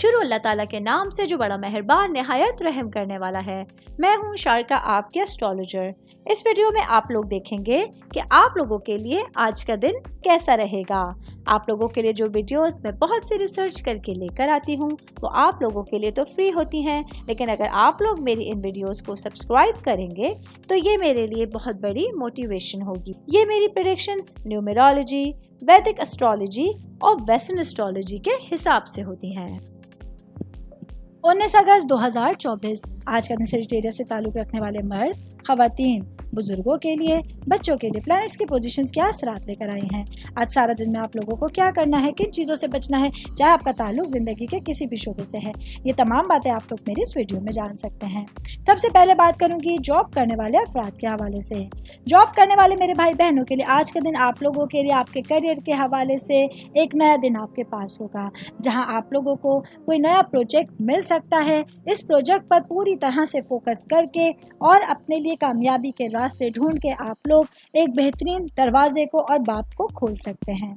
शुरू अल्लाह ताला के नाम से जो बड़ा मेहरबान निहायत रहम करने वाला है। मैं हूँ शारका, आपके एस्ट्रोलॉजर। इस वीडियो में आप लोग देखेंगे कि आप लोगों के लिए आज का दिन कैसा रहेगा। आप लोगों के लिए जो वीडियोस मैं बहुत सी रिसर्च करके लेकर आती हूँ वो आप लोगों के लिए तो फ्री होती हैं, लेकिन अगर आप लोग मेरी इन वीडियोस को सब्सक्राइब करेंगे तो ये मेरे लिए बहुत बड़ी मोटिवेशन होगी। ये मेरी प्रेडिक्शंस न्यूमेरोलॉजी, वैदिक एस्ट्रोलॉजी और वेस्टर्न एस्ट्रोलॉजी के हिसाब से होती हैं। 19 अगस्त 2024 आज का दिन सेजिटेरियस से ताल्लुक रखने वाले मर्द, खवातीन, बुजुर्गों के लिए, बच्चों के लिए प्लैनेट्स की पोजीशंस क्या असरात लेकर आई हैं। आज सारा दिन में आप लोगों को क्या करना है, किन चीज़ों से बचना है, चाहे आपका ताल्लुक ज़िंदगी के किसी भी शोबे से है, ये तमाम बातें आप लोग मेरी इस वीडियो में जान सकते हैं। सबसे पहले बात करूंगी जॉब करने वाले अफराद के हवाले से। जॉब करने वाले मेरे भाई बहनों के लिए आज का दिन आप लोगों के लिए आपके करियर के हवाले से एक नया दिन आपके पास होगा, जहाँ आप लोगों को कोई नया प्रोजेक्ट मिल सकता है। इस प्रोजेक्ट पर पूरी तरह से फोकस करके और अपने लिए कामयाबी के रास्ते ढूंढ के आप लोग एक बेहतरीन दरवाजे को और बाब को खोल सकते हैं।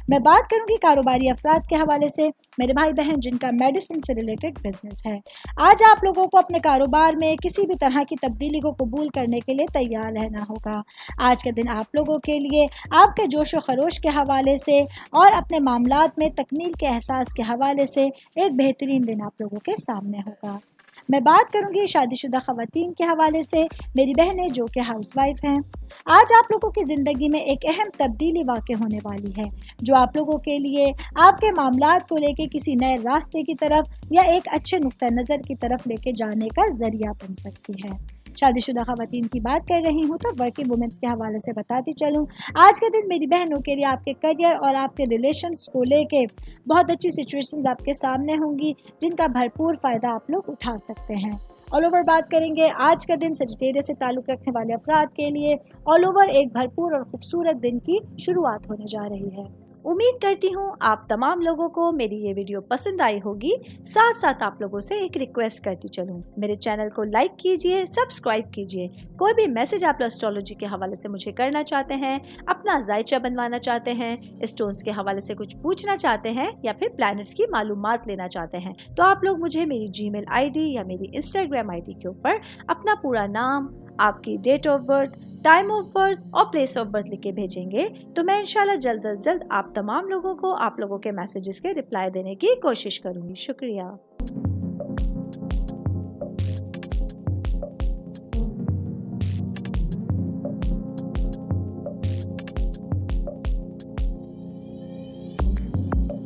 मैं बात करूंगी कारोबारी अफराद के हवाले से, मेरे भाई बहन जिनका मेडिसिन से रिलेटेड बिजनेस है। आज आप लोगों को अपने कारोबार में किसी भी तरह की तब्दीली को कबूल करने के लिए तैयार रहना होगा। आज का दिन आप लोगों के लिए आपके जोश व खरोश के हवाले से और अपने मामलात में तकमील के एहसास के हवाले से एक बेहतरीन दिन आप लोगों के सामने होगा। मैं बात करूंगी शादीशुदा खवातीन के हवाले से, मेरी बहनें जो कि हाउसवाइफ हैं। आज आप लोगों की ज़िंदगी में एक अहम तब्दीली वाक़ होने वाली है, जो आप लोगों के लिए आपके मामलात को लेके किसी नए रास्ते की तरफ या एक अच्छे नुक्ता नज़र की तरफ लेके जाने का ज़रिया बन सकती है। शादीशुदा खवातीन की बात कर रही हूँ तो वर्किंग वुमेन्स के हवाले से बताती चलूँ, आज के दिन मेरी बहनों के लिए आपके करियर और आपके रिलेशंस को लेके बहुत अच्छी सिचुएशंस आपके सामने होंगी, जिनका भरपूर फ़ायदा आप लोग उठा सकते हैं। ऑल ओवर बात करेंगे आज का दिन सजिटेरियस से ताल्लुक़ रखने वाले अफराद के लिए ऑल ओवर एक भरपूर और खूबसूरत दिन की शुरुआत होने जा रही है। उम्मीद करती हूँ आप तमाम लोगों को मेरी ये वीडियो पसंद आई होगी। साथ साथ आप लोगों से एक रिक्वेस्ट करती चलूँ, मेरे चैनल को लाइक कीजिए, सब्सक्राइब कीजिए। कोई भी मैसेज आप एस्ट्रोलॉजी के हवाले से मुझे करना चाहते हैं, अपना जायचा बनवाना चाहते हैं, स्टोन्स के हवाले से कुछ पूछना चाहते हैं या फिर प्लैनेट्स की मालूमात लेना चाहते हैं, तो आप लोग मुझे मेरी जीमेल आईडी या मेरी इंस्टाग्राम आईडी के ऊपर अपना पूरा नाम, आपकी date of birth, time of birth और प्लेस ऑफ बर्थ लिख के भेजेंगे तो मैं इंशाल्लाह जल्द अज जल्द आप तमाम लोगों को आप लोगों के मैसेजेस के रिप्लाई देने की कोशिश करूंगी। शुक्रिया।